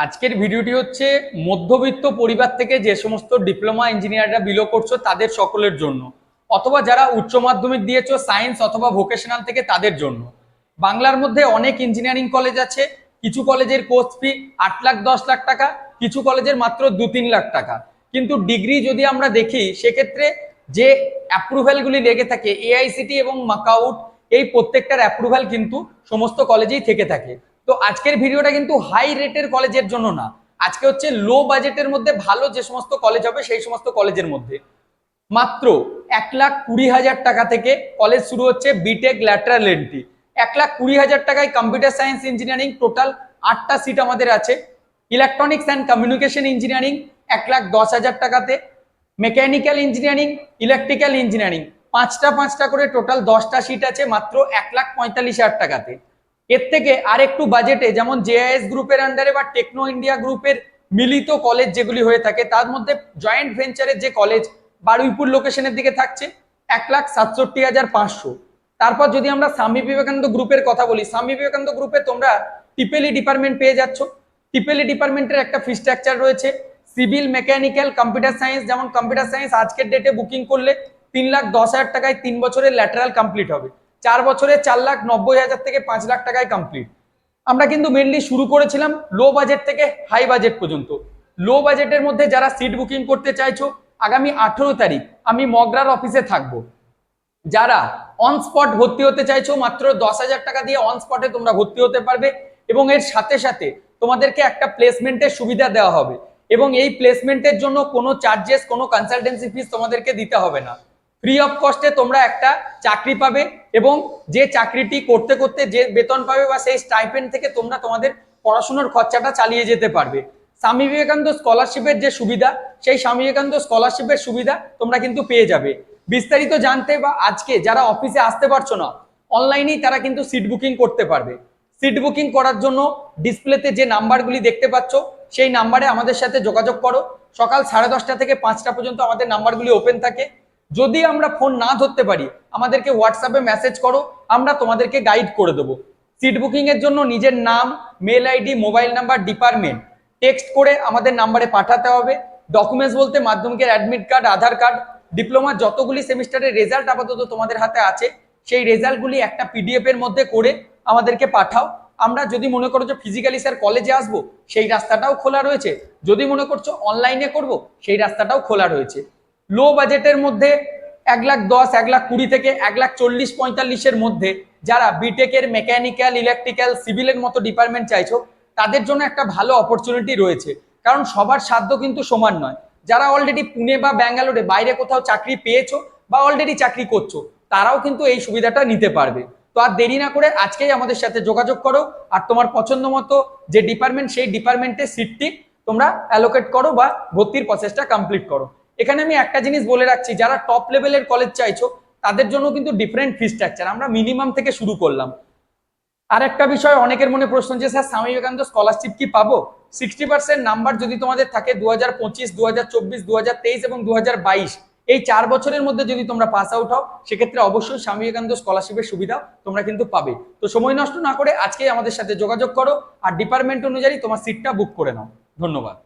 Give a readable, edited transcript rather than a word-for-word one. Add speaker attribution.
Speaker 1: আজকের ভিডিওটি হচ্ছে মধ্যবিত্ত পরিবার থেকে যে সমস্ত ডিপ্লোমা ইঞ্জিনিয়াররা বিলো করছো তাদের সকলের জন্য, অথবা যারা উচ্চ মাধ্যমিক দিয়েছো সায়েন্স অথবা ভোকেশনাল থেকে তাদের জন্য। বাংলার মধ্যে অনেক ইঞ্জিনিয়ারিং কলেজ আছে। কিছু কলেজের কোর্স ফি 8 লাখ 10 লাখ টাকা, কিছু কলেজের মাত্র 2-3 লাখ টাকা। কিন্তু ডিগ্রি যদি আমরা দেখি সেক্ষেত্রে যে অ্যাপ্রুভ্যালগুলি লেগে থাকে এআইসিটি এবং মাকাউট, এই প্রত্যেকটার অ্যাপ্রুভ্যাল কিন্তু সমস্ত কলেজেই থেকে থাকে। তো আজকের ভিডিওটা কিন্তু হাই রেটের কলেজের জন্য না, আজকে হচ্ছে লো বাজেটের মধ্যে ভালো যে সমস্ত কলেজ হবে সেই সমস্ত কলেজের মধ্যে। মাত্র 1,20,000 টাকা থেকে কলেজ শুরু হচ্ছে বিটেক ল্যাটারাল এন্ট্রি। 1,20,000 টাকায় কম্পিউটার সায়েন্স ইঞ্জিনিয়ারিং টোটাল 8টা সিট আমাদের আছে। ইলেকট্রনিক্স অ্যান্ড কমিউনিকেশন ইঞ্জিনিয়ারিং 1,10,000 টাকাতে। মেকানিক্যাল ইঞ্জিনিয়ারিং, ইলেকট্রিক্যাল ইঞ্জিনিয়ারিং 5টা করে টোটাল 10টা সিট আছে মাত্র 1,45,000 টাকাতে। এর থেকে আর একটু বাজেটে যেমন জেআইএস গ্রুপের আন্ডারে বা টেকনো ইন্ডিয়া গ্রুপের মিলিত কলেজ যেগুলি হয়ে থাকে তার মধ্যে জয়েন্ট ভেঞ্চারের যে কলেজ বারুইপুর লোকেশনের দিকে থাকছে 1,67,500। তারপর যদি আমরা স্বামী বিবেকানন্দ গ্রুপের কথা বলি, স্বামী বিবেকানন্দ গ্রুপে তোমরা টিপেলি ডিপার্টমেন্ট পেয়ে যাচ্ছ। টিপেলি ডিপার্টমেন্টের একটা ফি স্ট্রাকচার রয়েছে। সিভিল, মেকানিক্যাল, কম্পিউটার সায়েন্স, যেমন কম্পিউটার সায়েন্স আজকের ডেটে বুকিং করলে 3,10,000 টাকায় 3 বছরের ল্যাটারাল কমপ্লিট হবে। 4 বছরে 4,90,000 থেকে 5 লাখ টাকায় কমপ্লিট। আমরা কিন্তু মেনলি শুরু করেছিলাম লো বাজেট থেকে হাই বাজেট পর্যন্ত। লো বাজেটের মধ্যে যারা সিট বুকিং করতে চাইছো, আগামী 18 তারিখ আমি মগরার অফিসে থাকবো। যারা অন স্পট ভর্তি হতে চাইছো মাত্র 10,000 টাকা দিয়ে অন স্পটে তোমরা ভর্তি হতে পারবে এবং এর সাথে সাথে তোমাদেরকে একটা প্লেসমেন্টের সুবিধা দেওয়া হবে এবং এই প্লেসমেন্টের জন্য কোনো চার্জেস, কোনো কনসালটেন্সি ফিস তোমাদেরকে দিতে হবে না। ফ্রি অফ কস্টে তোমরা একটা চাকরি পাবে এবং যে চাকরিটি করতে করতে যে বেতন পাবে বা সেই স্টাইপেন্ড থেকে তোমরা তোমাদের পড়াশোনার খরচাটা চালিয়ে যেতে পারবে। স্বামী বিবেকানন্দ স্কলারশিপের যে সুবিধা, সেই স্বামী বিবেকানন্দ স্কলারশিপের সুবিধা তোমরা কিন্তু পেয়ে যাবে। বিস্তারিত জানতে বা আজকে যারা অফিসে আসতে পারছো না, অনলাইনেই তারা কিন্তু সিট বুকিং করতে পারবে। সিট বুকিং করার জন্য ডিসপ্লেতে যে নাম্বারগুলি দেখতে পাচ্ছ সেই নাম্বারে আমাদের সাথে যোগাযোগ করো। সকাল 10:30 থেকে 5টা পর্যন্ত আমাদের নাম্বারগুলি ওপেন থাকে। যদি আমরা ফোন না ধরতে পারি আমাদেরকে হোয়াটসঅ্যাপে মেসেজ করো, আমরা তোমাদেরকে গাইড করে দেবো। সিট বুকিং এর জন্য নিজের নাম, mail ID, mobile number, department text করে আমাদের নাম্বারে পাঠাতে হবে। ডকুমেন্টস বলতে মাধ্যমিকের অ্যাডমিট কার্ড, আধার কার্ড, ডিপ্লোমার যতগুলি সেমিস্টারের রেজাল্ট আপাতত তোমাদের হাতে আছে সেই রেজাল্টগুলি একটা পিডিএফ এর মধ্যে করে আমাদেরকে পাঠাও। আমরা যদি মনে করো যে ফিজিক্যালি স্যার কলেজে আসবো, সেই রাস্তাটাও খোলা রয়েছে। যদি মনে করছো অনলাইনে করব, সেই রাস্তাটাও খোলা রয়েছে। লো বাজেটের মধ্যে 1,10,000, 1,20,000 থেকে 1,40,45-এর মধ্যে যারা বিটেকের মেকানিক্যাল, ইলেকট্রিক্যাল, সিভিলের মতো ডিপার্টমেন্ট চাইছো তাদের জন্য একটা ভালো অপরচুনিটি রয়েছে। কারণ সবার সাধ্য কিন্তু সমান নয়। যারা অলরেডি পুনে বা ব্যাঙ্গালোরে বাইরে কোথাও চাকরি পেয়েছো বা অলরেডি চাকরি করছো তারাও কিন্তু এই সুবিধাটা নিতে পারবে। তো আর দেরি না করে আজকেই আমাদের সাথে যোগাযোগ করো আর তোমার পছন্দ মতো যে ডিপার্টমেন্ট সেই ডিপার্টমেন্টের সিটটি তোমরা অ্যালোকেট করো বা ভর্তির প্রসেসটা কমপ্লিট করো। এখানে আমি একটা জিনিস বলে রাখছি, যারা টপ লেভেলের কলেজ চাইছো তাদের জন্য কিন্তু ডিফারেন্ট ফি স্ট্রাকচার, আমরা মিনিমাম থেকে শুরু করলাম। আর একটা বিষয় অনেকের মনে প্রশ্ন যে স্যার স্বামী বিবেকানন্দ স্কলারশিপ কি পাবো? 60% নাম্বার যদি তোমাদের থাকে 2025, 2024, 2023 এবং 2022 এই 4 বছরের মধ্যে যদি তোমরা পাস আউট হও সেক্ষেত্রে অবশ্যই স্বামী বিবেকানন্দ স্কলারশিপের সুবিধা তোমরা কিন্তু পাবে। তো সময় নষ্ট না করে আজকেই আমাদের সাথে যোগাযোগ করো আর ডিপার্টমেন্ট অনুযায়ী তোমার সিটটা বুক করে নাও। ধন্যবাদ।